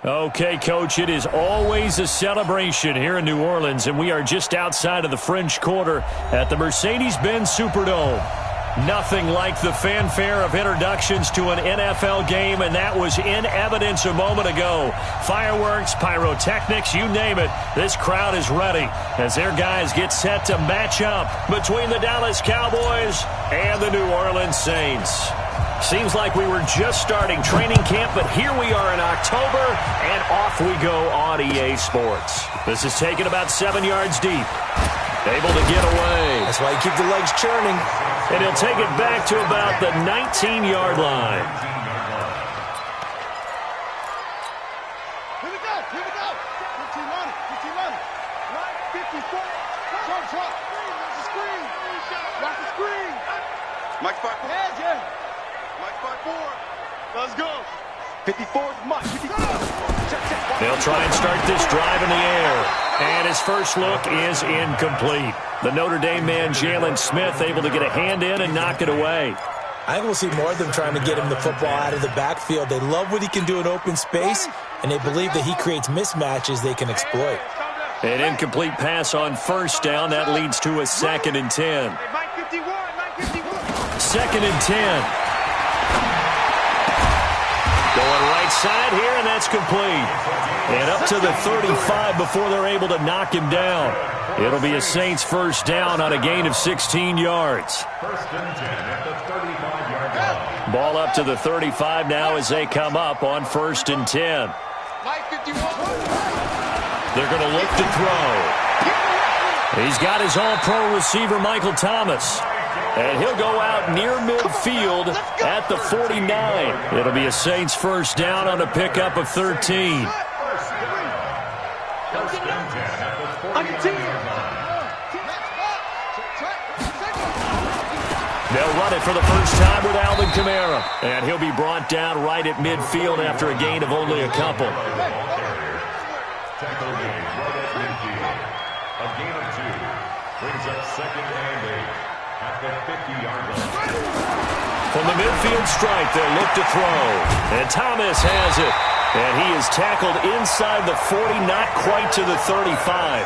Okay, Coach, it is always a celebration here in New Orleans, and we are just outside of the French Quarter at the Mercedes-Benz Superdome. Nothing like the fanfare of introductions to an NFL game, and that was in evidence a moment ago. Fireworks, pyrotechnics, you name it. This crowd is ready as their guys get set to match up between the Dallas Cowboys and the New Orleans Saints. Seems like we were just starting training camp, but here we are in October, and off we go on EA Sports. This is taken about 7 yards deep. Able to get away. That's why you keep the legs churning. And he'll take it back to about the 19-yard line. Here we go. 15 on it. Right, 54. Drop. Watch the screen. Watch the screen. Mike 5-4. Yeah. Mike 5-4. Let's go. 54 is Mike. They'll try and start this drive in the air. And his first look is incomplete. The Notre Dame man, Jalen Smith, able to get a hand in and knock it away. I think we'll see more of them trying to get him the football out of the backfield. They love what he can do in open space, and they believe that he creates mismatches they can exploit. An incomplete pass on first down. That leads to a 2nd and 10. Mike 51. 2nd and 10. Going right side here, and that's complete. And up to the 35 before they're able to knock him down. It'll be a Saints first down on a gain of 16 yards. First and 10 at the 35-yard line. Ball up to the 35 now as they come up on 1st and 10. Mike 51. They're going to look to throw. He's got his all-pro receiver, Michael Thomas. And he'll go out near midfield at the 49. It'll be a Saints first down on a pickup of 13. First and 10 at the 40-yard line. They'll run it for the first time with Alvin Kamara. And he'll be brought down right at midfield after a gain of only a couple. Tackle game right at midfield. A gain of 2 brings up 2nd and 8 at the 50-yard line. From the midfield stripe, they'll look to throw. And Thomas has it. And he is tackled inside the 40, not quite to the 35.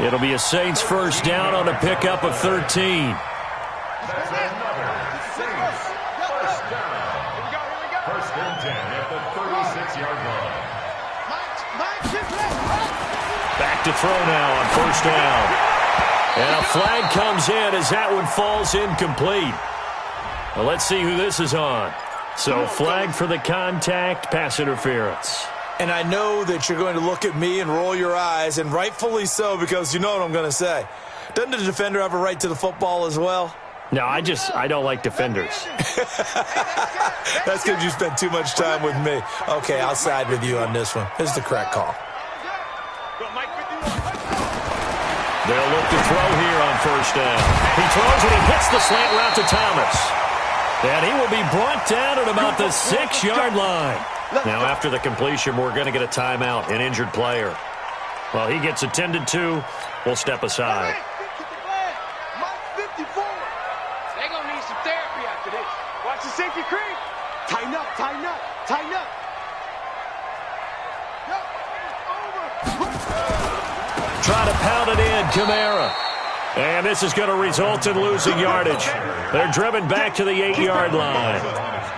It'll be a Saints first down on a pickup of 13. That's another Saints first down. First and 10 at the 36-yard line. Back to throw now on first down. And a flag comes in as that one falls incomplete. Well, let's see who this is on. So flag for the contact, pass interference. And I know that you're going to look at me and roll your eyes, and rightfully so, because you know what I'm going to say. Doesn't the defender have a right to the football as well? No, I don't like defenders. That's because you spent too much time with me. Okay, I'll side with you on this one. This is the correct call. They'll look to throw here on first down. He throws it and hits the slant route to Thomas. And he will be brought down at about the 6-yard line. Now, after the completion, we're going to get a timeout, an injured player. Well, he gets attended to. We'll step aside. They're going to need some therapy after this. Watch the safety creep. Tighten up. Try to pound it in, Kamara. And this is going to result in losing yardage. They're driven back to the 8-yard line.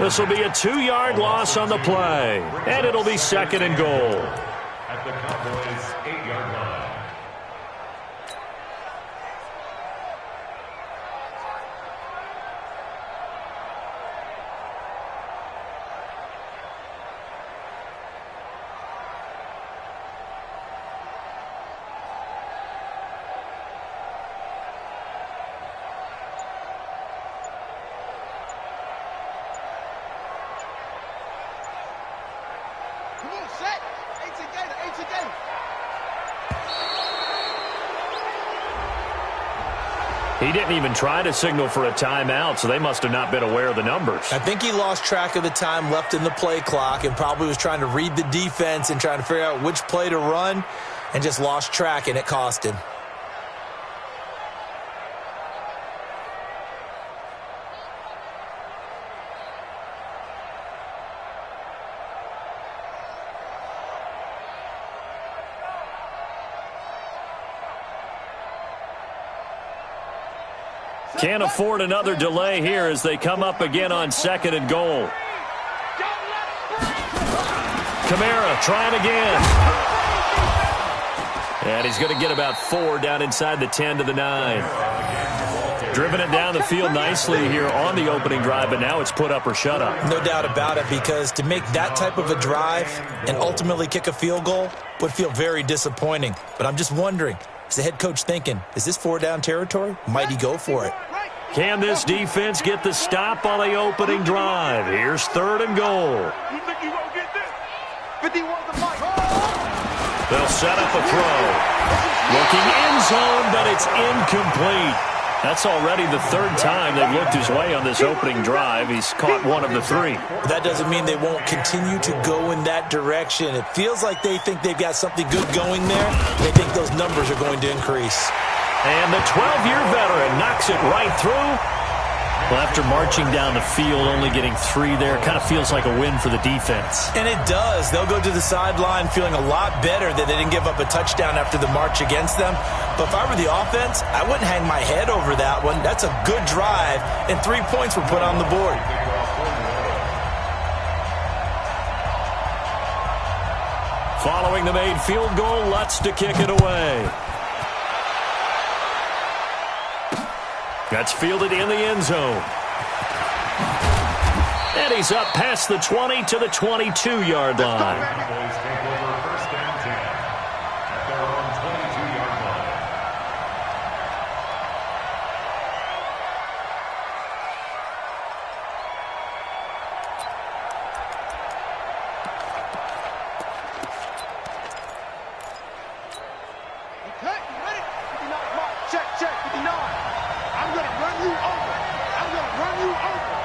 This will be a 2-yard loss on the play. And it'll be 2nd and goal. At the Cowboys' 8-yard line. He didn't even try to signal for a timeout, so they must have not been aware of the numbers. I think he lost track of the time left in the play clock and probably was trying to read the defense and trying to figure out which play to run and just lost track, and it cost him. Can't afford another delay here as they come up again on 2nd and goal. Kamara trying again. And he's going to get about 4 down inside the 10 to the 9. Driven it down the field nicely here on the opening drive, but now it's put up or shut up. No doubt about it, because to make that type of a drive and ultimately kick a field goal would feel very disappointing. But I'm just wondering, is the head coach thinking, is this 4-down territory? Might he go for it? Can this defense get the stop on the opening drive? Here's 3rd and goal. You think you won't get this? 51 the mic. They'll set up a throw. Looking end zone, but it's incomplete. That's already the 3rd time they've looked his way on this opening drive. He's caught 1 of the 3. That doesn't mean they won't continue to go in that direction. It feels like they think they've got something good going there. They think those numbers are going to increase. And the 12-year veteran knocks it right through. Well, after marching down the field, only getting 3 there, kind of feels like a win for the defense. And it does. They'll go to the sideline feeling a lot better that they didn't give up a touchdown after the march against them. But if I were the offense, I wouldn't hang my head over that one. That's a good drive, and 3 points were put on the board. Following the made field goal, Lutz to kick it away. That's fielded in the end zone. And he's up past the 20 to the 22-yard line. Boys take over 1st and 10 at their own 22-yard line. Okay, you ready? 59 mark. Check, 59. I'm going to run you over. I'm going to run you over.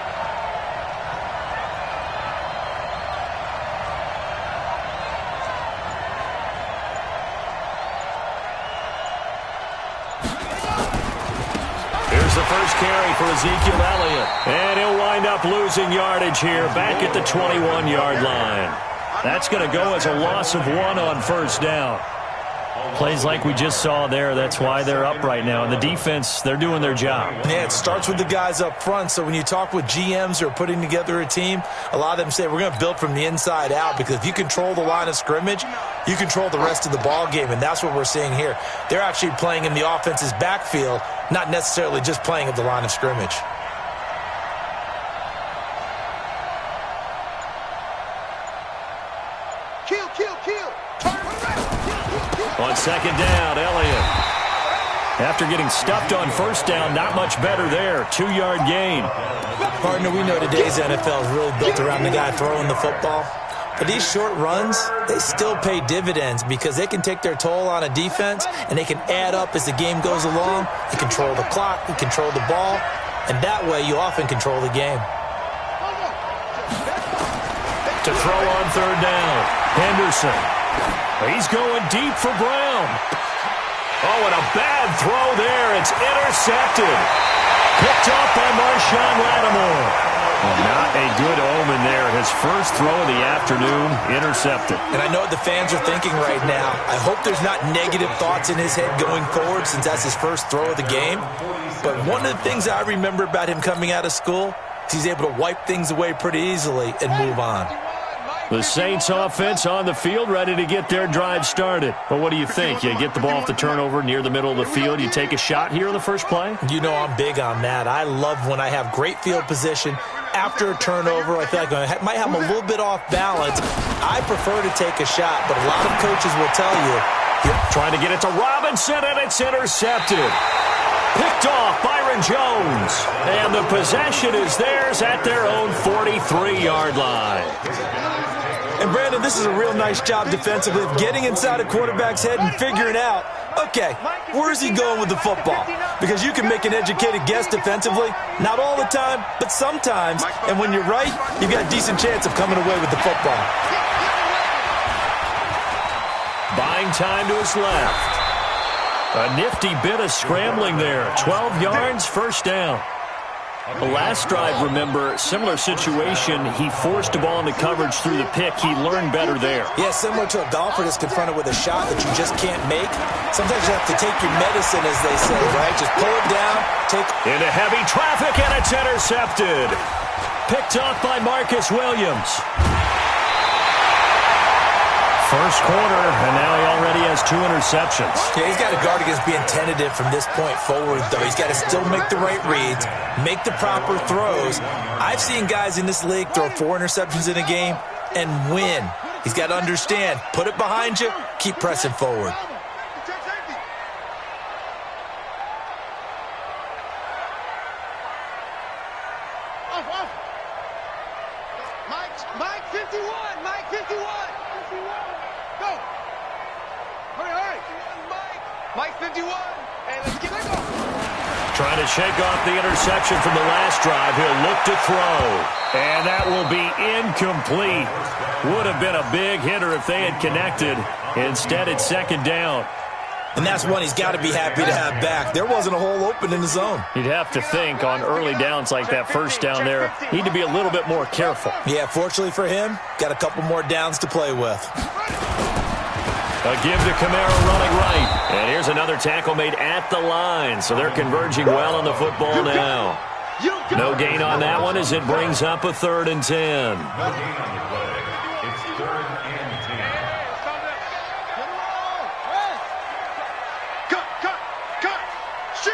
Here's the first carry for Ezekiel Elliott. And he'll wind up losing yardage here back at the 21-yard line. That's going to go as a loss of 1 on 1st down. Plays like we just saw there, that's why they're up right now. And the defense, they're doing their job. Yeah, it starts with the guys up front. So when you talk with GMs who are putting together a team, a lot of them say we're going to build from the inside out, because if you control the line of scrimmage, you control the rest of the ball game, and that's what we're seeing here. They're actually playing in the offense's backfield, not necessarily just playing at the line of scrimmage. Kill. Turn around. On 2nd down, Elliott. After getting stuffed on 1st down, not much better there. 2-yard gain. Partner, we know today's NFL is really built around the guy throwing the football. But these short runs, they still pay dividends, because they can take their toll on a defense, and they can add up as the game goes along. You control the clock, you control the ball, and that way you often control the game. To throw on 3rd down, Henderson. He's going deep for Brown. Oh, and a bad throw there. It's intercepted. Picked off by Marshawn Lattimore. Well, not a good omen there. His first throw of the afternoon, intercepted. And I know what the fans are thinking right now. I hope there's not negative thoughts in his head going forward, since that's his first throw of the game. But one of the things I remember about him coming out of school is he's able to wipe things away pretty easily and move on. The Saints offense on the field, ready to get their drive started. But what do you think? You get the ball off the turnover near the middle of the field, you take a shot here on the first play? You know I'm big on that. I love when I have great field position. After a turnover, I feel like I might have them a little bit off balance. I prefer to take a shot, but a lot of coaches will tell you. Trying to get it to Robinson, and it's intercepted. Picked off Byron Jones. And the possession is theirs at their own 43-yard line. And, Brandon, this is a real nice job defensively of getting inside a quarterback's head and figuring out, okay, where is he going with the football? Because you can make an educated guess defensively, not all the time, but sometimes. And when you're right, you've got a decent chance of coming away with the football. Buying time to his left. A nifty bit of scrambling there. 12 yards, 1st down. The last drive, remember, similar situation. He forced a ball into coverage through the pick. He learned better there. Yeah, similar to a golfer that's confronted with a shot that you just can't make. Sometimes you have to take your medicine, as they say, right? Just pull it down, take... Into heavy traffic, and it's intercepted. Picked off by Marcus Williams. First quarter, and now he already has 2 interceptions. Yeah, he's got to guard against being tentative from this point forward, though. He's got to still make the right reads, make the proper throws. I've seen guys in this league throw 4 interceptions in a game and win. He's got to understand, put it behind you, keep pressing forward. Mike 51, Mike 51. Go. Hurry. Mike 51. And let's get it going. Trying to shake off the interception from the last drive. He'll look to throw. And that will be incomplete. Would have been a big hitter if they had connected. Instead, it's second down. And that's one he's got to be happy to have back. There wasn't a hole open in the zone. You'd have to think on early downs like that first down there, need to be a little bit more careful. Yeah, fortunately for him, got a couple more downs to play with. A give to Camaro running right. And here's another tackle made at the line. So they're converging well on the football now. No gain on that one as it brings up a 3rd and 10. No gain on the play. It's 3rd and 10. Cut. Shit.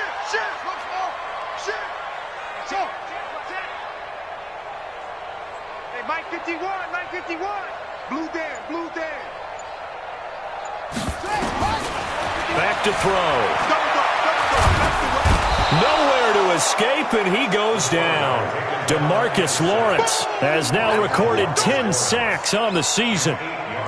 Hey, Mike 51. Blue there. Back to throw. Nowhere to escape, and he goes down. DeMarcus Lawrence has now recorded 10 sacks on the season.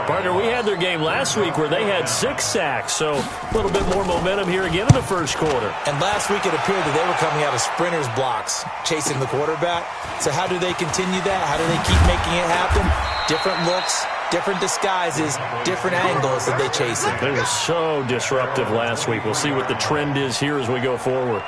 Partner, we had their game last week where they had 6 sacks, so a little bit more momentum here again in the first quarter. And last week it appeared that they were coming out of sprinters blocks, chasing the quarterback. So how do they continue that? How do they keep making it happen? Different looks, different disguises, different angles that they chase it. They were so disruptive last week. We'll see what the trend is here as we go forward.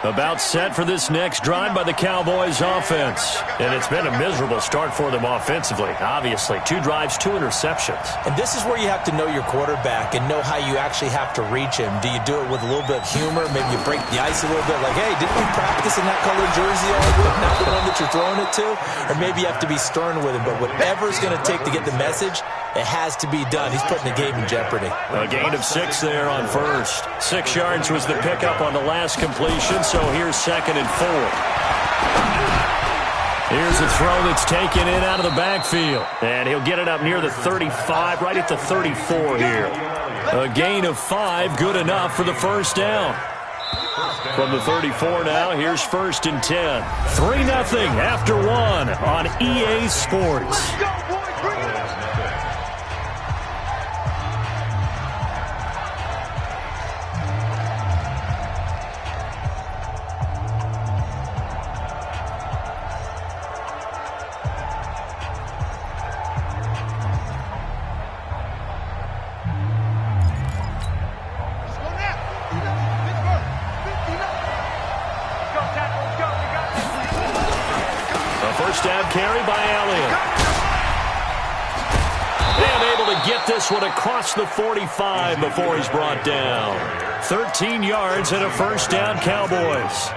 About set for this next drive by the Cowboys offense. And it's been a miserable start for them offensively. Obviously, 2 drives, 2 interceptions. And this is where you have to know your quarterback and know how you actually have to reach him. Do you do it with a little bit of humor? Maybe you break the ice a little bit. Like, hey, didn't we practice in that colored jersey all week? Not the one that you're throwing it to? Or maybe you have to be stern with him. But whatever it's going to take to get the message, it has to be done. He's putting the game in jeopardy. A gain of 6 there on first. 6 yards was the pickup on the last completion, so here's 2nd and 4. Here's a throw that's taken in out of the backfield. And he'll get it up near the 35, right at the 34 here. A gain of 5, good enough for the first down. From the 34 now, here's 1st and 10. 3-0 after 1 on EA Sports. First down carry by Elliott. And able to get this one across the 45 before he's brought down. 13 yards and a first down, Cowboys.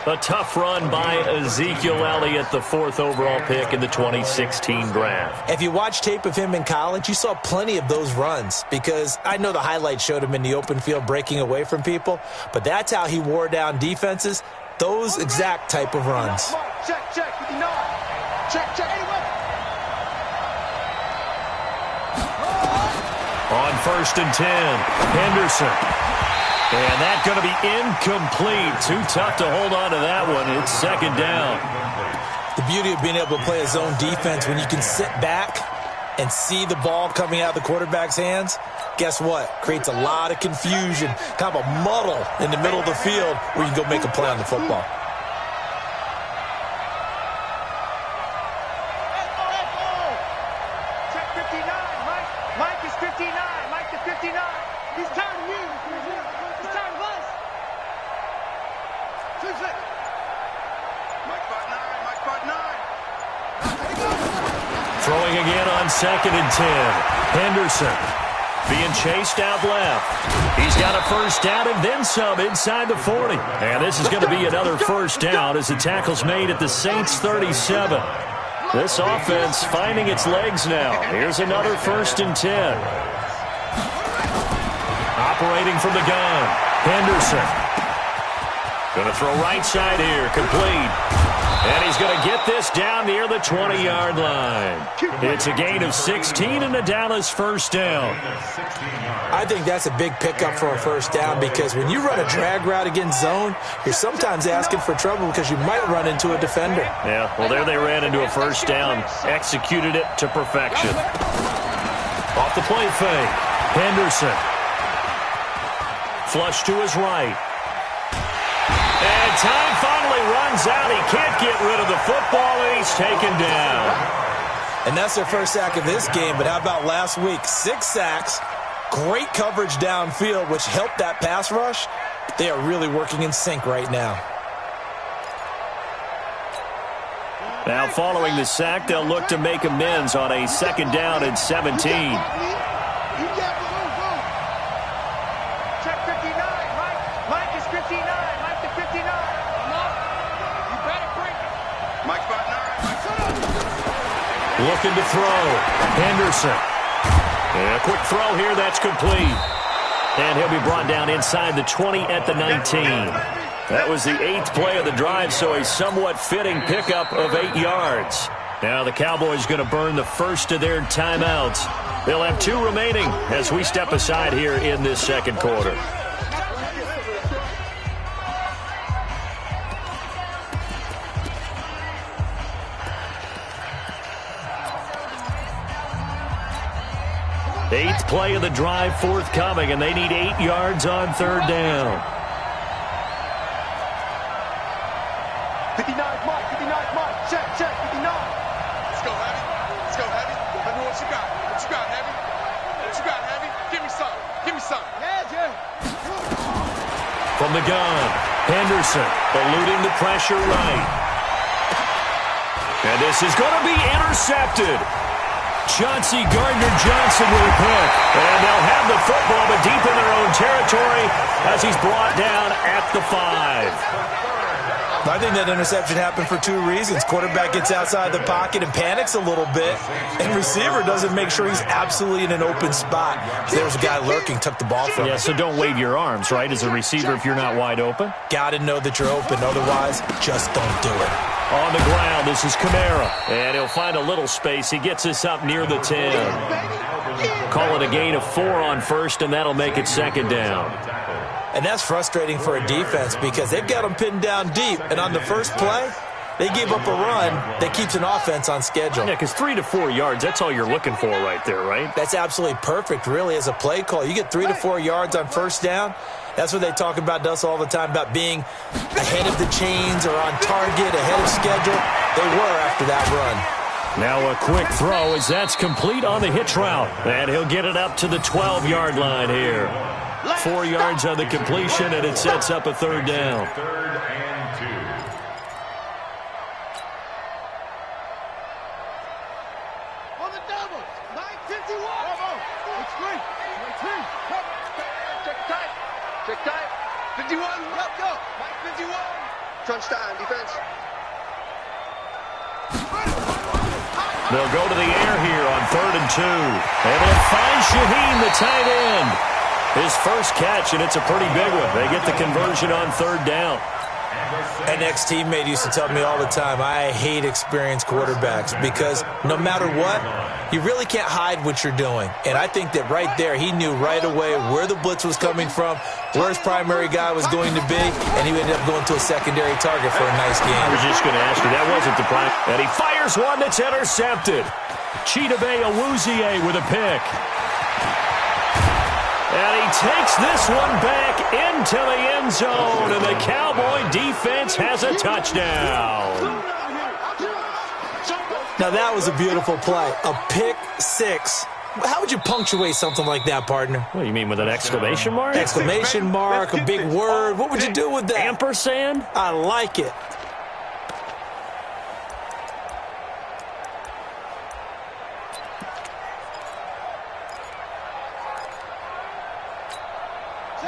A tough run by Ezekiel Elliott, the 4th overall pick in the 2016 draft. If you watch tape of him in college, you saw plenty of those runs because I know the highlights showed him in the open field breaking away from people, but that's how he wore down defenses, those exact type of runs. Check, 59. Check. On 1st and 10, Henderson. And that's going to be incomplete. Too tough to hold on to that one. It's 2nd down. The beauty of being able to play a zone defense when you can sit back and see the ball coming out of the quarterback's hands, guess what? Creates a lot of confusion, kind of a muddle in the middle of the field where you can go make a play on the football. Throwing again on 2nd and 10. Henderson being chased out left. He's got a first down and then some inside the 40. And this is going to be another first down as the tackle's made at the Saints 37. This offense finding its legs now. Here's another 1st and 10. Operating from the gun. Henderson. Going to throw right side here. Complete. And he's going to get this down near the 20-yard line. It's a gain of 16 and a Dallas first down. I think that's a big pickup for a first down because when you run a drag route against zone, you're sometimes asking for trouble because you might run into a defender. Yeah, well, there they ran into a first down. Executed it to perfection. Off the play fake. Henderson. Flush to his right. And time finally runs out. He can't get rid of the football, and he's taken down. And that's their first sack of this game, but how about last week? 6 sacks, great coverage downfield, which helped that pass rush. They are really working in sync right now. Now following the sack, they'll look to make amends on a 2nd down and 17. Looking to throw. Henderson. And a quick throw here. That's complete. And he'll be brought down inside the 20 at the 19. That was the 8th play of the drive, so a somewhat fitting pickup of 8 yards. Now the Cowboys going to burn the first of their timeouts. They'll have 2 remaining as we step aside here in this second quarter. Eighth play of the drive forthcoming, and they need 8 yards on 3rd down. 59, Mike, 59, Mike. Check, 59. Let's go, Heavy. Let's go, Heavy. Let me know what you got. What you got, Heavy? What you got, Heavy? Give me some. Give me some. Yeah, Jim. From the gun, Henderson eluding the pressure right. And this is going to be intercepted. Chauncey Gardner-Johnson with a pick. And they'll have the football, but deep in their own territory as he's brought down at the 5. I think that interception happened for 2 reasons. Quarterback gets outside the pocket and panics a little bit, and receiver doesn't make sure he's absolutely in an open spot. There's a guy lurking, took the ball from him. Yeah, so don't wave your arms, right, as a receiver if you're not wide open. Got to know that you're open. Otherwise, just don't do it. On the ground, this is Kamara. And he'll find a little space. He gets us up near the 10. Call it a gain of 4 on 1st, and that'll make it 2nd down. And that's frustrating for a defense because they've got them pinned down deep. And on the first play, they give up a run that keeps an offense on schedule. Yeah, because 3 to 4 yards, that's all you're looking for right there, right? That's absolutely perfect, really, as a play call. You get 3 to 4 yards on 1st down. That's what they talk about to us all the time, about being ahead of the chains or on target, ahead of schedule. They were after that run. Now a quick throw as that's complete on the hitch route. And he'll get it up to the 12-yard line here. 4 yards on the completion, and it sets up a 3rd down. 3rd and 2. On the double. 9:51. It's great. Check tight. Check tight. 51. Yep, go. 51. Crunch time, defense. They'll go to the air here on 3rd and 2. Able to find Shaheen, the tight end. His first catch, and it's a pretty big one. They get the conversion on 3rd down. An ex-teammate used to tell me all the time, I hate experienced quarterbacks because no matter what, you really can't hide what you're doing. And I think that right there, he knew right away where the blitz was coming from, where his primary guy was going to be, and he ended up going to a secondary target for a nice game. I was just going to ask you, that wasn't the prime. And he fires one that's intercepted. Chidobe Awuzie with a pick. And he takes this one back into the end zone, and the Cowboy defense has a touchdown. Now, that was a beautiful play. A pick 6. How would you punctuate something like that, partner? What do you mean, with an exclamation mark? Exclamation mark, a big word. What would you do with that? Ampersand? I like it.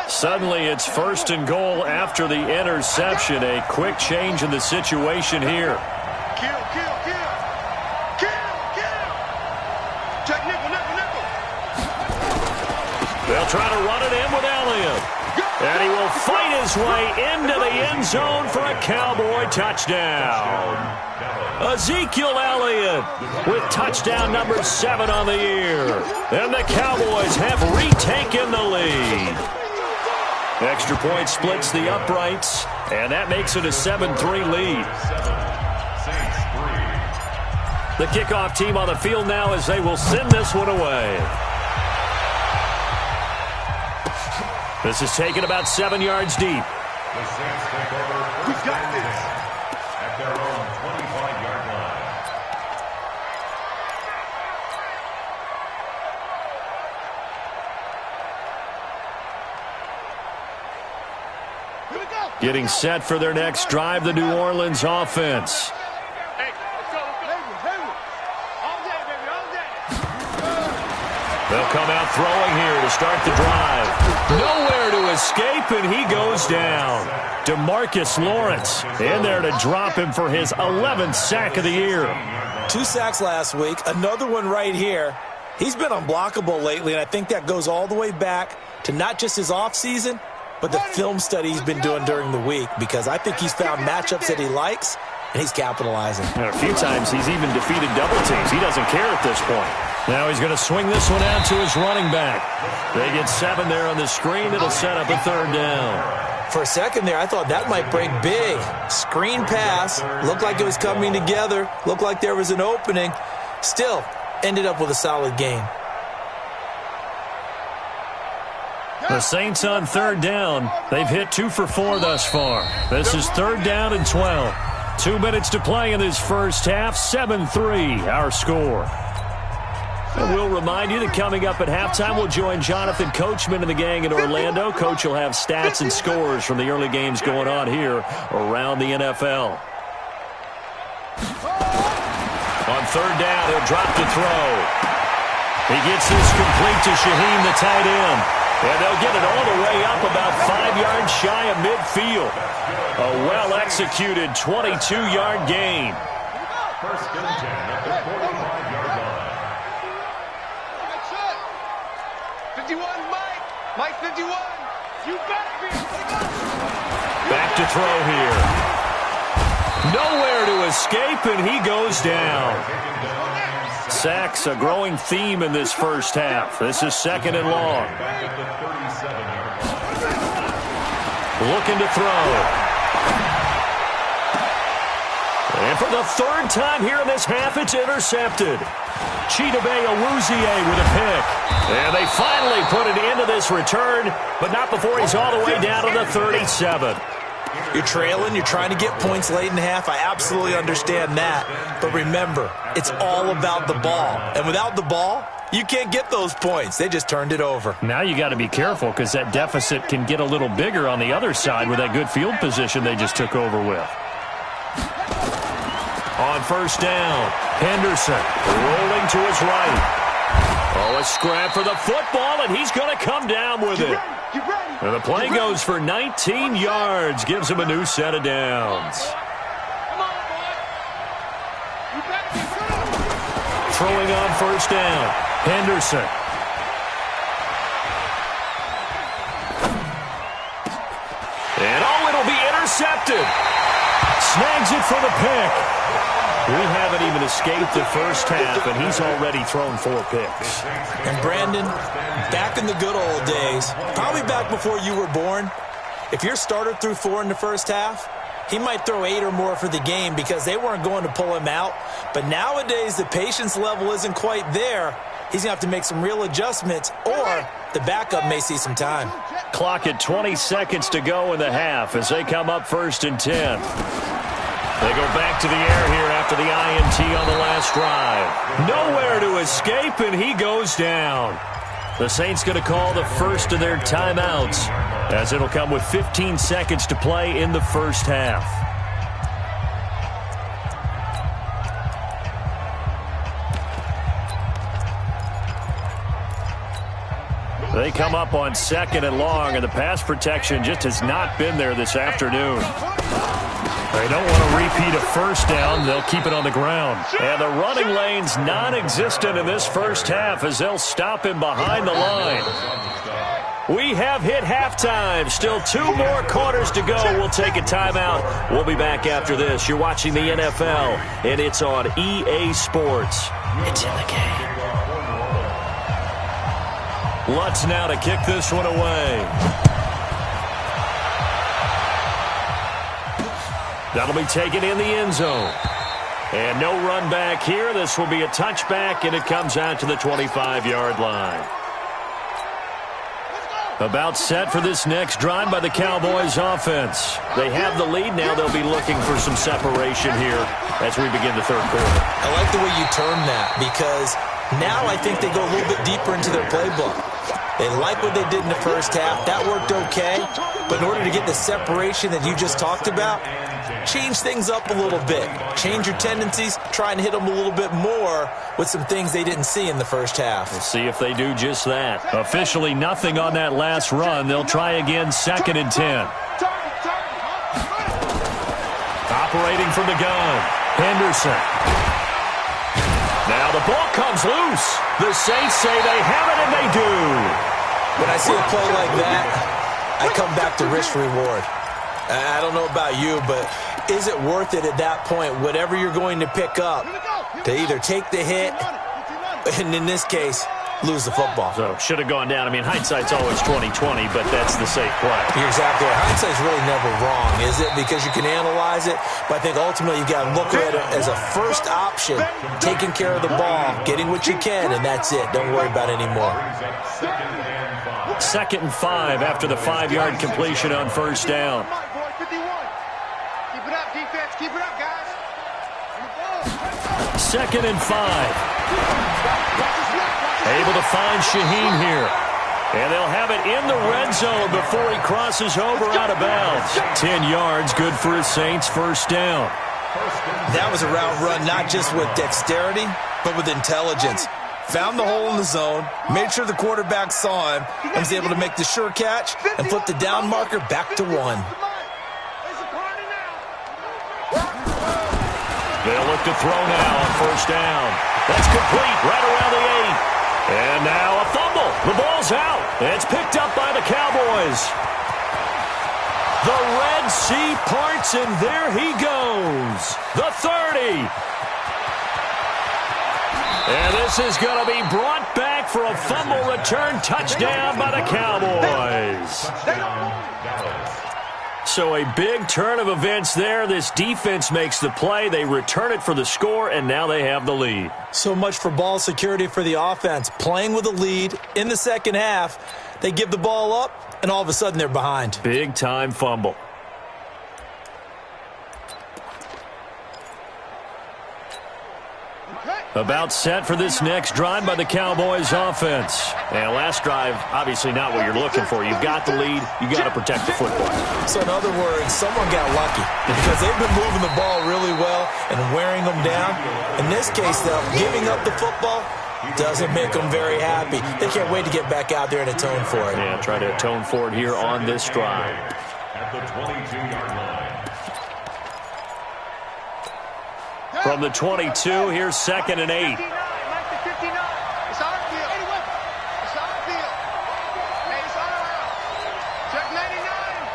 Suddenly, it's first and goal after the interception. A quick change in the situation here. Kill. Check nickel. They'll try to run it in with Elliott. And he will fight his way into the end zone for a Cowboy touchdown. Ezekiel Elliott with touchdown number 7 on the year. And the Cowboys have retaken the lead. Extra point splits the uprights, and that makes it a 7-3 lead. The kickoff team on the field now as they will send this one away. This is taken about 7 yards deep. The Saints take over first and 10 at their own 25-yard line. Here we go. Getting set for their next drive, the New Orleans offense. Hey, let's go. Hayward. All day, baby, all day. They'll come out throwing here to start the drive. Nowhere to escape, and he goes down. DeMarcus Lawrence in there to drop him for his 11th sack of the year. 2 sacks last week, another one right here. He's been unblockable lately, and I think that goes all the way back to not just his offseason, but the film study he's been doing during the week, because I think he's found matchups that he likes, and he's capitalizing. And a few times he's even defeated double teams. He doesn't care at this point. Now he's going to swing this one out to his running back. They get 7 there on the screen. It'll set up a 3rd down. For a second there, I thought that might break big. Screen pass. Looked like it was coming together. Looked like there was an opening. Still, ended up with a solid gain. The Saints on 3rd down. They've hit 2 for 4 thus far. This is 3rd down and 12. 2 minutes to play in this first half. 7-3, our score. And we'll remind you that coming up at halftime, we'll join Jonathan Coachman and the gang in Orlando. Coach will have stats and scores from the early games going on here around the NFL. On 3rd down, he'll drop to throw. He gets this complete to Shaheem, the tight end. And they'll get it all the way up about 5 yards shy of midfield. A well-executed 22-yard gain. First and 10 at the 45-yard line. 51, Mike 51. You better be. Back to throw here. Nowhere to escape, and he goes down. Sacks, a growing theme in this first half. This is 2nd and long. Looking to throw. And for the 3rd time here in this half, it's intercepted. Chidobe Awuzie with a pick. And they finally put an end to this return, but not before he's all the way down to the 37. You're trailing, you're trying to get points late in the half. I absolutely understand that. But remember, it's all about the ball. And without the ball, you can't get those points. They just turned it over. Now you got to be careful because that deficit can get a little bigger on the other side with that good field position they just took over with. On 1st down, Henderson rolling to his right. Oh, a scrap for the football, and he's going to come down with it. And the play goes for 19 yards, gives him a new set of downs. Throwing on 1st down, Henderson. And it'll be intercepted. Snags it for the pick. We haven't even escaped the first half, and he's already thrown 4 picks. And Brandon, back in the good old days, probably back before you were born, if your starter threw 4 in the first half, he might throw 8 or more for the game because they weren't going to pull him out. But nowadays, the patience level isn't quite there. He's going to have to make some real adjustments, or the backup may see some time. Clock at 20 seconds to go in the half as they come up 1st and 10. They go back to the air here after the INT on the last drive. Nowhere to escape, and he goes down. The Saints going to call the first of their timeouts as it'll come with 15 seconds to play in the first half. They come up on 2nd and long, and the pass protection just has not been there this afternoon. They don't want to repeat a first down. They'll keep it on the ground. And the running lane's non-existent in this first half as they'll stop him behind the line. We have hit halftime. Still 2 more quarters to go. We'll take a timeout. We'll be back after this. You're watching the NFL, and it's on EA Sports. It's in the game. Lutz now to kick this one away. That'll be taken in the end zone. And no run back here. This will be a touchback, and it comes out to the 25-yard line. About set for this next drive by the Cowboys offense. They have the lead now. They'll be looking for some separation here as we begin the third quarter. I like the way you term that because now I think they go a little bit deeper into their playbook. They like what they did in the first half. That worked okay. But in order to get the separation that you just talked about, change things up a little bit. Change your tendencies. Try and hit them a little bit more with some things they didn't see in the first half. We'll see if they do just that. Officially nothing on that last run. They'll try again 2nd and 10. Operating from the gun. Henderson. Now the ball comes loose. The Saints say they have it, and they do. When I see a play like that, I come back to risk-reward. I don't know about you, but is it worth it at that point, whatever you're going to pick up, to either take the hit, and in this case, lose the football? So, should have gone down. I mean, hindsight's always 20/20, but that's the safe play. You're exactly right. Hindsight's really never wrong, is it? Because you can analyze it, but I think ultimately you got to look at it as a first option, taking care of the ball, getting what you can, and that's it. Don't worry about it anymore. 2nd and 5 after the 5-yard completion on first down. Keep it up, defense. Keep it up, guys. 2nd and 5. Able to find Shaheen here. And they'll have it in the red zone before he crosses over out of bounds. 10 yards, good for his Saints first down. That was a route run not just with dexterity, but with intelligence. Found the hole in the zone, made sure the quarterback saw him, and was able to make the sure catch and flip the down marker back to 1. They'll look to throw now on first down. That's complete right around the 8. And now a fumble. The ball's out. It's picked up by the Cowboys. The Red Sea parts, and there he goes. The 30. And this is going to be brought back for a fumble return touchdown by the Cowboys. So a big turn of events there. This defense makes the play. They return it for the score, and now they have the lead. So much for ball security for the offense. Playing with a lead in the second half, they give the ball up, and all of a sudden they're behind. Big-time fumble. About set for this next drive by the Cowboys offense. And last drive, obviously not what you're looking for. You've got the lead. You got to protect the football. So in other words, someone got lucky because they've been moving the ball really well and wearing them down. In this case, though, giving up the football doesn't make them very happy. They can't wait to get back out there and atone for it. Yeah, try to atone for it here on this drive. At the 22-yard line. From the 22, here's 2nd and 8. It's our field. It's our field. Hey, it's all around. Check 99.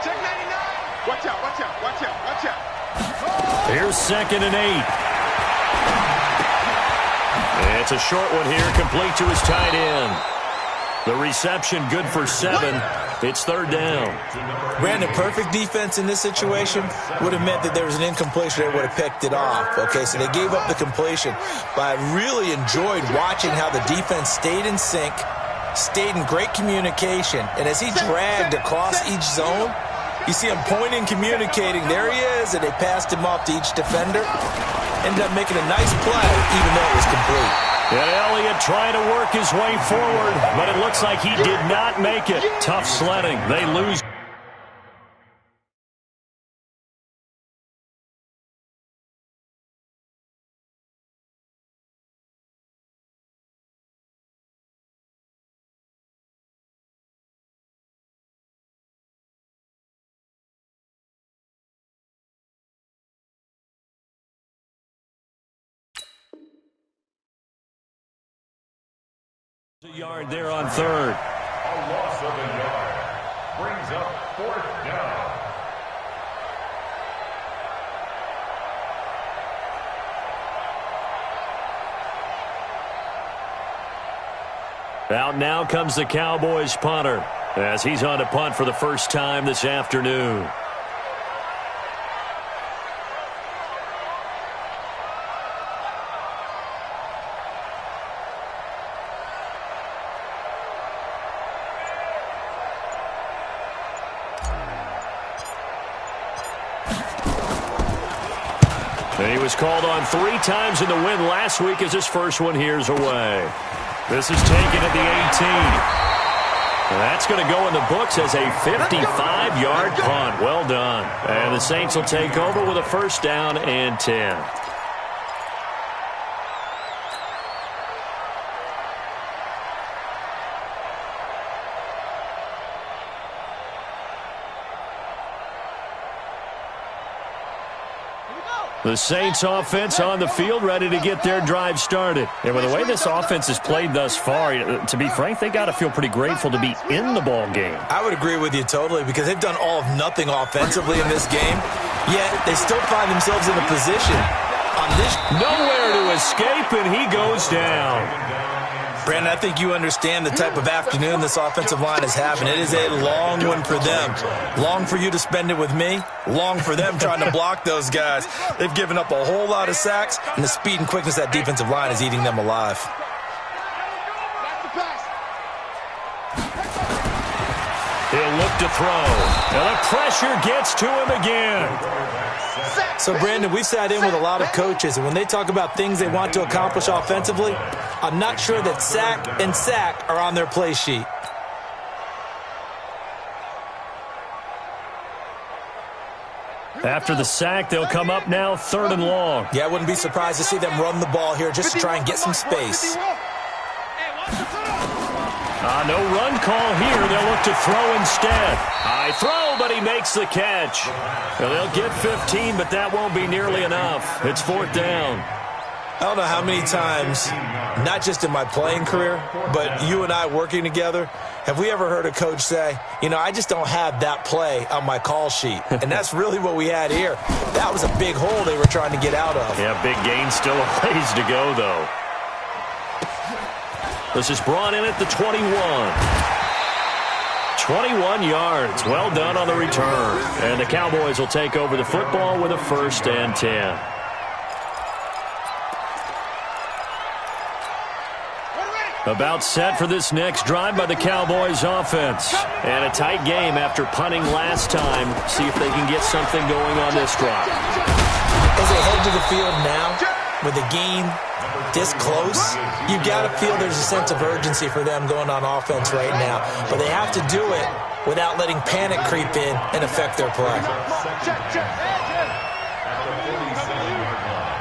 Check 99. Watch out, watch out, watch out, watch out. Here's 2nd and 8. It's a short one here, complete to his tight end. The reception good for 7. It's 3rd down. Ran a perfect defense in this situation. Would have meant that there was an incompletion. They would have picked it off. Okay, so they gave up the completion. But I really enjoyed watching how the defense stayed in sync, stayed in great communication. And as he dragged across each zone, you see him pointing, communicating. There he is, and they passed him off to each defender. Ended up making a nice play, even though it was complete. And Elliott trying to work his way forward, but it looks like he did not make it. Tough sledding. They lose. A yard there on third. A loss of a yard. Brings up fourth down. Out now comes the Cowboys punter as he's on to punt for the first time this afternoon. And he was called on 3 times in the win last week as his first one here's away. This is taken at the 18. That's going to go in the books as a 55-yard punt. Well done. And the Saints will take over with a first down and 10. The Saints offense on the field ready to get their drive started. And with the way this offense has played thus far, to be frank, they got to feel pretty grateful to be in the ball game. I would agree with you totally because they've done all of nothing offensively in this game, yet they still find themselves in a position on this. Nowhere to escape, and he goes down. Brandon, I think you understand the type of afternoon this offensive line is having. It is a long one for them. Long for you to spend it with me. Long for them trying to block those guys. They've given up a whole lot of sacks, and the speed and quickness of that defensive line is eating them alive. He'll look to throw. And the pressure gets to him again. So, Brandon, we've sat in with a lot of coaches, and when they talk about things they want to accomplish offensively, I'm not sure that sack and sack are on their play sheet. After the sack, they'll come up now 3rd and long. Yeah, I wouldn't be surprised to see them run the ball here just to try and get some space. No run call here. They'll look to throw instead. High throw, but he makes the catch. Well, they'll get 15, but that won't be nearly enough. It's 4th down. I don't know how many times, not just in my playing career, but you and I working together, have we ever heard a coach say, you know, I just don't have that play on my call sheet. And that's really what we had here. That was a big hole they were trying to get out of. Yeah, big gain, still a ways to go, though. This is brought in at the 21. 21 yards. Well done on the return. And the Cowboys will take over the football with a 1st and 10. About set for this next drive by the Cowboys offense. And a tight game after punting last time. See if they can get something going on this drive. As they head to the field now, with the game this close, you've got to feel there's a sense of urgency for them going on offense right now. But they have to do it without letting panic creep in and affect their play.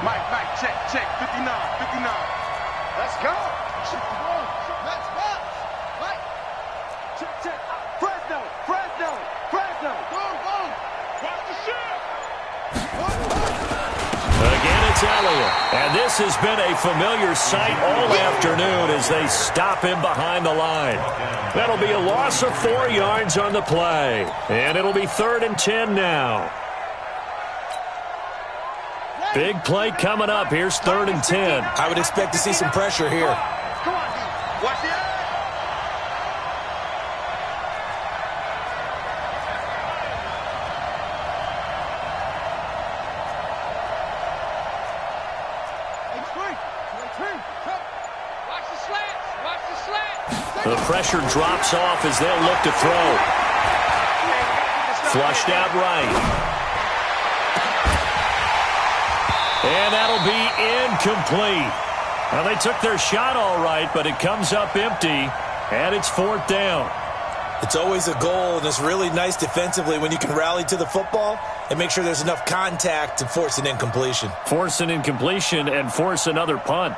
Mike, check, 59. Let's go. Let's go. Mike. Check. Fresno. Boom. Watch the shit. Again, it's Elliott. And this has been a familiar sight all afternoon as they stop him behind the line. That'll be a loss of 4 yards on the play. And it'll be 3rd and 10 now. Big play coming up. Here's 3rd and 10. I would expect to see some pressure here. Come on, watch it. The pressure drops off as they'll look to throw. Flushed out right. And that'll be incomplete. Well, they took their shot all right, but it comes up empty, and it's 4th down. It's always a goal, and it's really nice defensively when you can rally to the football and make sure there's enough contact to force an incompletion. Force an incompletion and force another punt.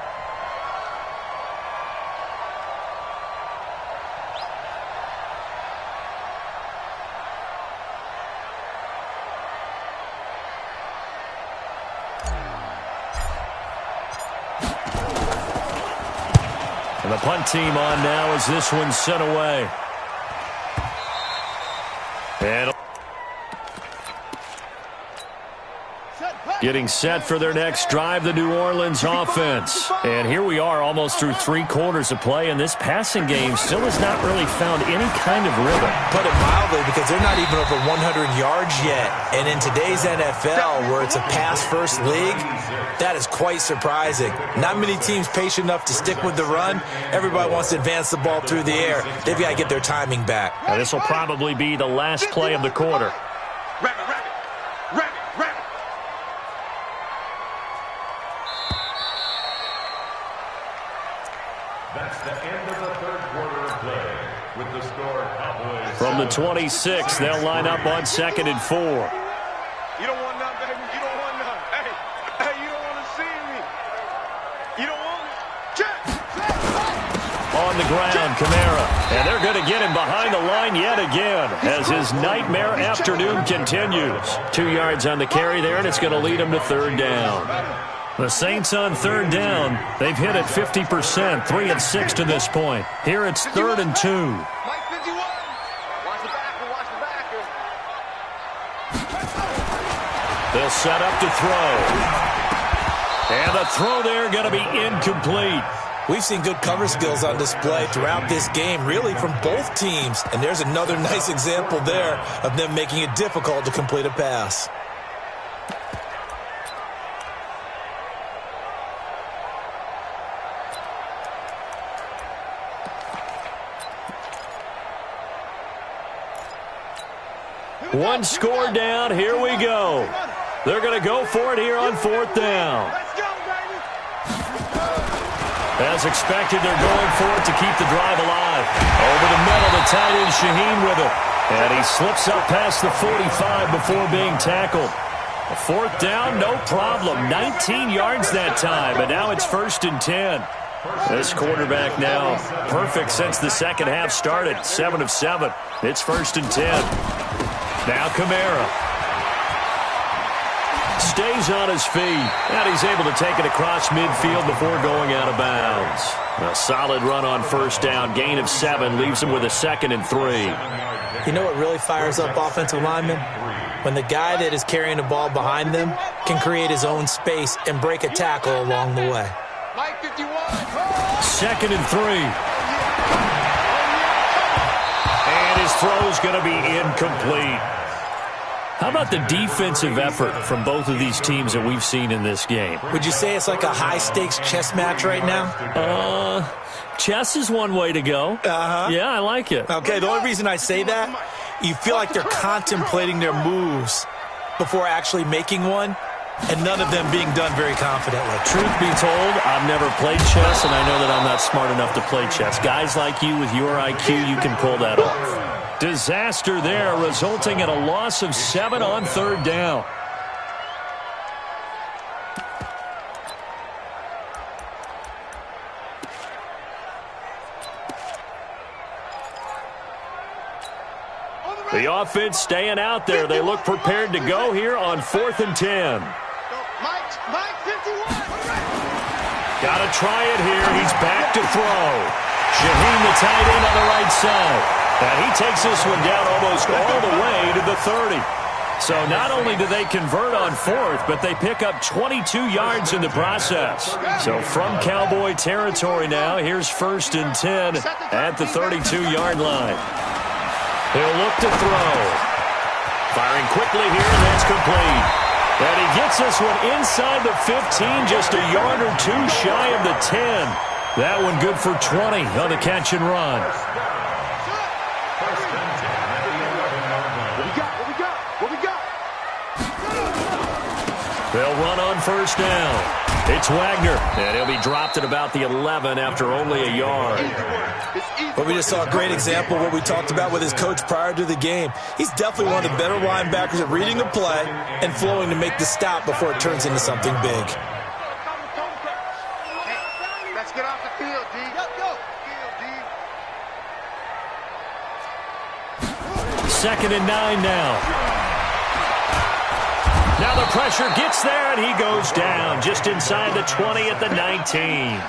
And the punt team on now as this one's sent away. And getting set for their next drive, the New Orleans offense. And here we are almost through 3 quarters of play, and this passing game still has not really found any kind of rhythm. Put it mildly, because they're not even over 100 yards yet. And in today's NFL, where it's a pass-first league, that is quite surprising. Not many teams patient enough to stick with the run. Everybody wants to advance the ball through the air. They've got to get their timing back. Now, this will probably be the last play of the quarter. That's the end of the third quarter of play. With the score, Cowboys. From the 26, they'll line up on 2nd and 4. You don't want none, baby. You don't want none. Hey, you don't want to see me. You don't want me. Check. On the ground, Kamara. And they're going to get him behind the line yet again as his nightmare afternoon continues. 2 yards on the carry there, and it's going to lead him to 3rd down. The Saints on 3rd down. They've hit it 50%, 3 of 6 to this point. Here it's 3rd and 2. Mike 51. Watch the backer. Watch the backer. They'll set up to throw. And the throw there going to be incomplete. We've seen good cover skills on display throughout this game, really from both teams. And there's another nice example there of them making it difficult to complete a pass. One score down. Here we go. They're going to go for it here on 4th down. Let's go, baby. As expected, they're going for it to keep the drive alive. Over the middle, the tight end Shaheen with it. And he slips up past the 45 before being tackled. A 4th down, no problem. 19 yards that time, and now it's 1st and 10. This quarterback now perfect since the second half started. 7 of 7. It's 1st and 10. Now Kamara stays on his feet, and he's able to take it across midfield before going out of bounds. A solid run on 1st down, gain of 7, leaves him with a 2nd and 3. You know what really fires up offensive linemen? When the guy that is carrying the ball behind them can create his own space and break a tackle along the way. Mike 51. 2nd and 3. And his throw is going to be incomplete. How about the defensive effort from both of these teams that we've seen in this game? Would you say it's like a high-stakes chess match right now? Chess is one way to go. Yeah, I like it. Okay, the only reason I say that, you feel like they're contemplating their moves before actually making one, and none of them being done very confidently. Truth be told, I've never played chess, and I know that I'm not smart enough to play chess. Guys like you with your IQ, you can pull that off. Disaster there, resulting in a loss of 7 on 3rd down. The offense staying out there. They look prepared to go here on 4th and 10. Mike 51. Got to try it here. He's back to throw. Shaheen, the tight end, on the right side. And he takes this one down almost all the way to the 30. So not only do they convert on 4th, but they pick up 22 yards in the process. So from Cowboy territory now, here's 1st and 10 at the 32-yard line. He'll look to throw. Firing quickly here, and that's complete. And he gets this one inside the 15, just a yard or 2 shy of the 10. That one good for 20 on the catch and run. They'll run on 1st down. It's Wagner, and he'll be dropped at about the 11 after only a yard. But we just saw a great example of what we talked about with his coach prior to the game. He's definitely one of the better linebackers at reading the play and flowing to make the stop before it turns into something big. Let's get off the field, D. Go. 2nd and 9 now. Now the pressure gets there, and he goes down just inside the 20 at the 19.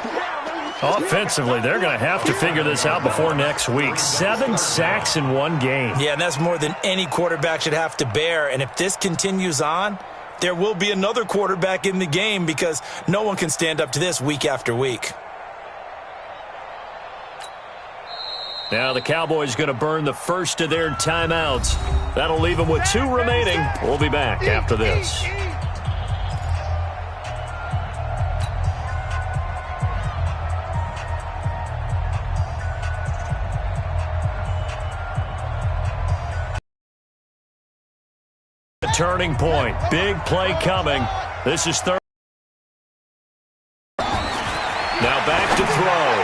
Offensively, they're going to have to figure this out before next week. 7 sacks in one game. Yeah, and that's more than any quarterback should have to bear. And if this continues on, there will be another quarterback in the game because no one can stand up to this week after week. Now the Cowboys going to burn the first of their timeouts. That'll leave them with 2 remaining. We'll be back after this. Turning point. Big play coming. This is third. Now back to throw.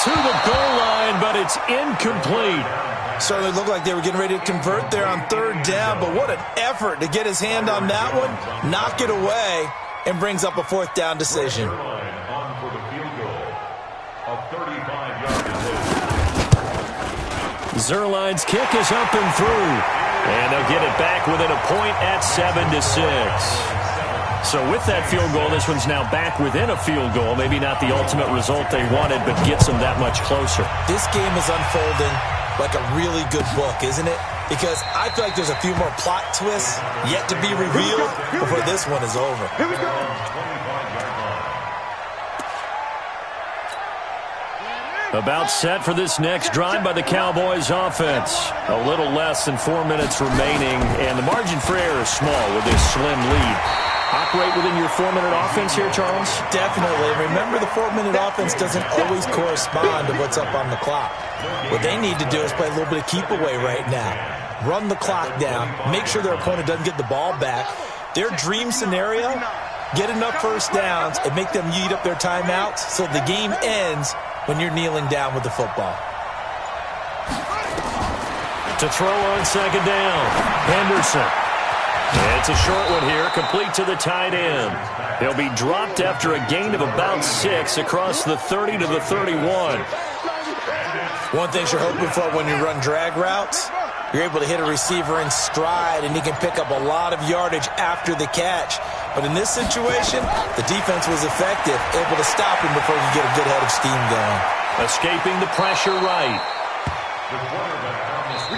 To the goal line, but it's incomplete. Certainly looked like they were getting ready to convert there on 3rd down, but what an effort to get his hand on that one, knock it away, and brings up a 4th down decision. Zerline's kick is up and through. And they'll get it back within a point at 7-6. So with that field goal, this one's now back within a field goal. Maybe not the ultimate result they wanted, but gets them that much closer. This game is unfolding like a really good book, isn't it? Because I feel like there's a few more plot twists yet to be revealed before this one is over. Here we go. About set for this next drive by the Cowboys offense. A little less than 4 minutes remaining, and the margin for error is small with this slim lead. Operate within your 4-minute offense here, Charles? Definitely. Remember, the 4-minute offense doesn't always correspond to what's up on the clock. What they need to do is play a little bit of keep away right now. Run the clock down. Make sure their opponent doesn't get the ball back. Their dream scenario, get enough first downs and make them eat up their timeouts so the game ends when you're kneeling down with the football. To throw on 2nd down, Henderson. It's a short one here, complete to the tight end. He'll be dropped after a gain of about 6 across the 30 to the 31. One thing you're hoping for when you run drag routes, you're able to hit a receiver in stride and he can pick up a lot of yardage after the catch. But in this situation, the defense was effective, able to stop him before he get a good head of steam going. Escaping the pressure right.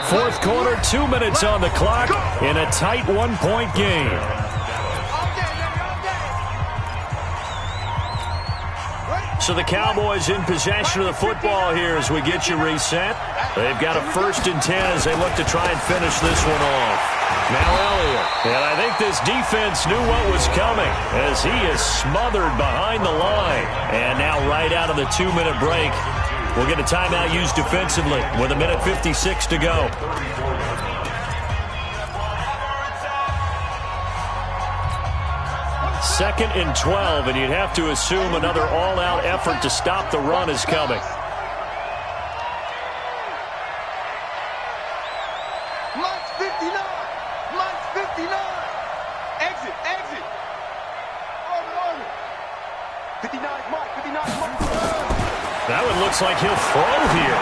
4th quarter, 2 minutes on the clock in a tight 1-point game. So the Cowboys in possession of the football here as we get you reset. They've got a 1st and 10 as they look to try and finish this one off. Now Elliott. And I think this defense knew what was coming as he is smothered behind the line. And now right out of the 2-minute break, we'll get a timeout used defensively with 1:56 to go. Second and 12, and you'd have to assume another all-out effort to stop the run is coming. Mike's 59. Mike's 59. Exit, exit. Army. 59 is Mike. 59 is Mike. That one looks like he'll throw here.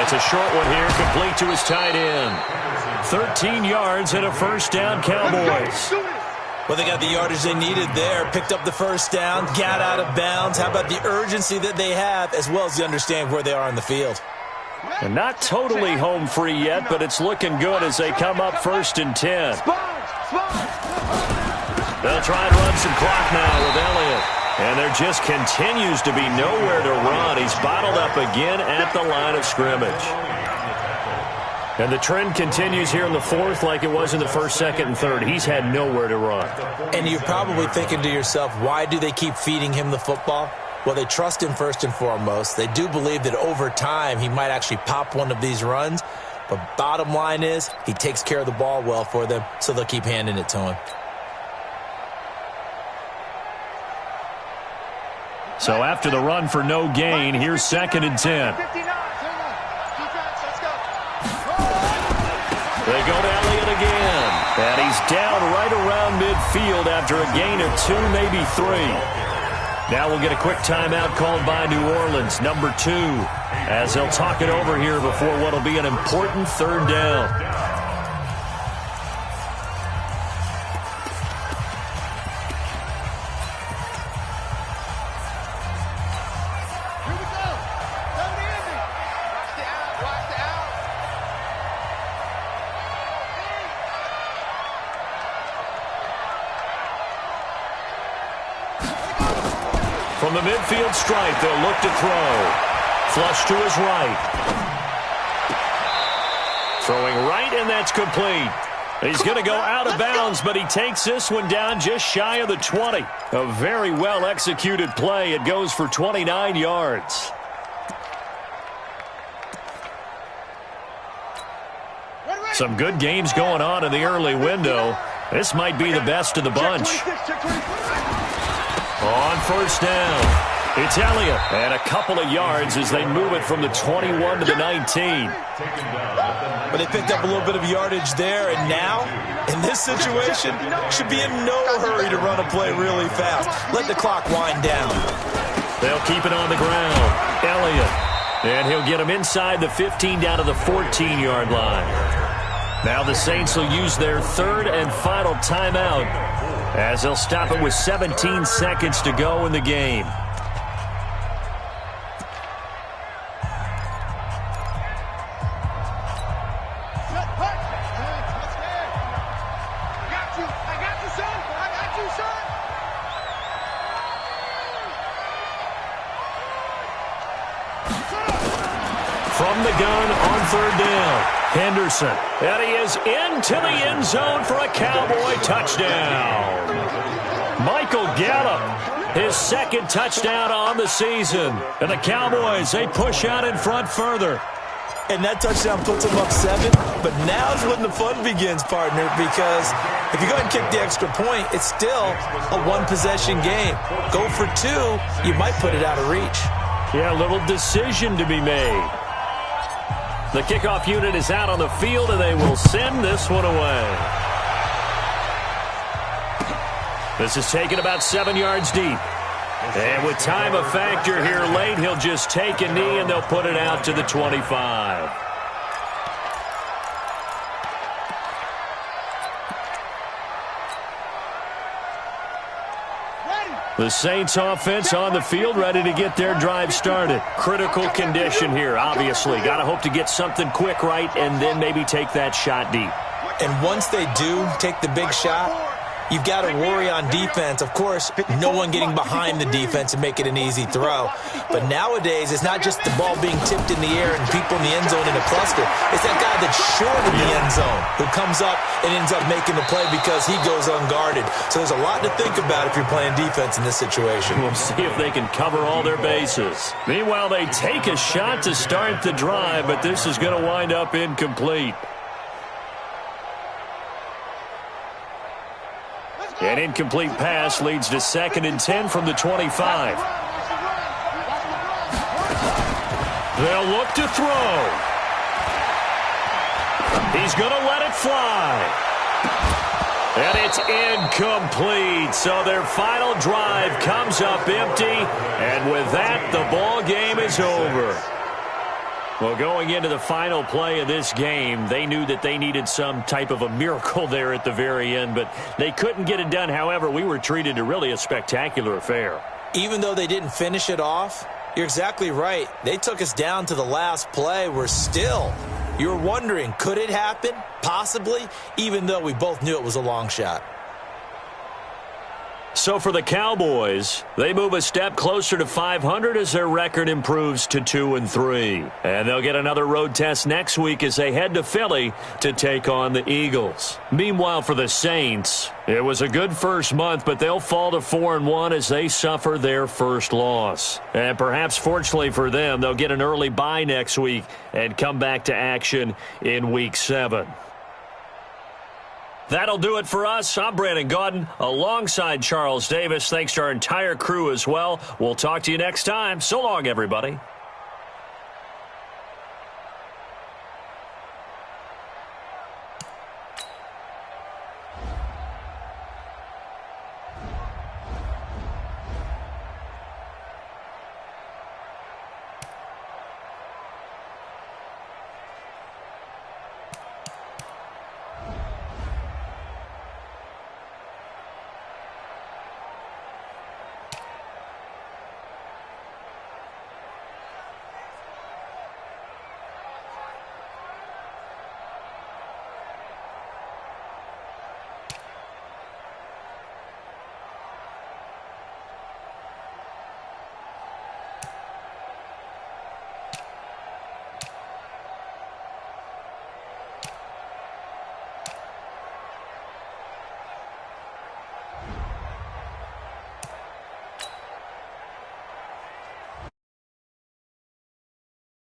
It's a short one here, complete to his tight end. 13 yards and a 1st down, Cowboys. Well, they got the yardage they needed there, picked up the 1st down, got out of bounds. How about the urgency that they have, as well as they understand where they are in the field? And not totally home free yet, but it's looking good as they come up 1st and 10. They'll try and run some clock now with Elliott. And there just continues to be nowhere to run. He's bottled up again at the line of scrimmage. And the trend continues here in the 4th like it was in the 1st, 2nd, and 3rd. He's had nowhere to run. And you're probably thinking to yourself, why do they keep feeding him the football? Well, they trust him first and foremost. They do believe that over time he might actually pop one of these runs. But bottom line is he takes care of the ball well for them, so they'll keep handing it to him. So after the run for no gain, here's 2nd and 10. They go to Elliott again. And he's down right around midfield after a gain of 2, maybe 3. Now we'll get a quick timeout called by New Orleans, number 2, as they'll talk it over here before what will be an important 3rd down. From the midfield stripe, they'll look to throw. Flush to his right. Throwing right, and that's complete. He's going to go out of bounds, but he takes this one down just shy of the 20. A very well-executed play. It goes for 29 yards. Some good games going on in the early window. This might be the best of the bunch. On first down, it's Elliott. And a couple of yards as they move it from the 21 to the 19. But they picked up a little bit of yardage there, and now, in this situation, should be in no hurry to run a play really fast. Let the clock wind down. They'll keep it on the ground. Elliott. And he'll get him inside the 15 down to the 14-yard line. Now the Saints will use their third and final timeout as they'll stop it with 17 seconds to go in the game. From the gun on third down, Henderson. And he is into the end zone for a Cowboy touchdown. Michael Gallup, his second touchdown on the season. And the Cowboys, they push out in front further. And that touchdown puts them up 7. But now's when the fun begins, partner, because if you go ahead and kick the extra point, it's still a one-possession game. Go for 2, you might put it out of reach. Yeah, a little decision to be made. The kickoff unit is out on the field, and they will send this one away. This is taken about 7 yards deep. And with time a factor here late, he'll just take a knee, and they'll put it out to the 25. The Saints offense on the field, ready to get their drive started. Critical condition here, obviously. Got to hope to get something quick right and then maybe take that shot deep. And once they do take the big shot, you've got to worry on defense. Of course, no one getting behind the defense and make it an easy throw. But nowadays, it's not just the ball being tipped in the air and people in the end zone in a cluster. It's that guy that's short of the end zone who comes up and ends up making the play because he goes unguarded. So there's a lot to think about if you're playing defense in this situation. We'll see if they can cover all their bases. Meanwhile, they take a shot to start the drive, but this is going to wind up incomplete. An incomplete pass leads to 2nd and 10 from the 25. They'll look to throw. He's going to let it fly. And it's incomplete. So their final drive comes up empty. And with that, the ball game is over. Well, going into the final play of this game, they knew that they needed some type of a miracle there at the very end, but they couldn't get it done. However, we were treated to really a spectacular affair. Even though they didn't finish it off, you're exactly right. They took us down to the last play. We're still, you're wondering, could it happen? Possibly, even though we both knew it was a long shot. So for the Cowboys, they move a step closer to 500 as their record improves to 2-3. And they'll get another road test next week as they head to Philly to take on the Eagles. Meanwhile, for the Saints, it was a good first month, but they'll fall to 4-1 as they suffer their first loss. And perhaps fortunately for them, they'll get an early bye next week and come back to action in Week 7. That'll do it for us. I'm Brandon Gaudin alongside Charles Davis. Thanks to our entire crew as well. We'll talk to you next time. So long, everybody.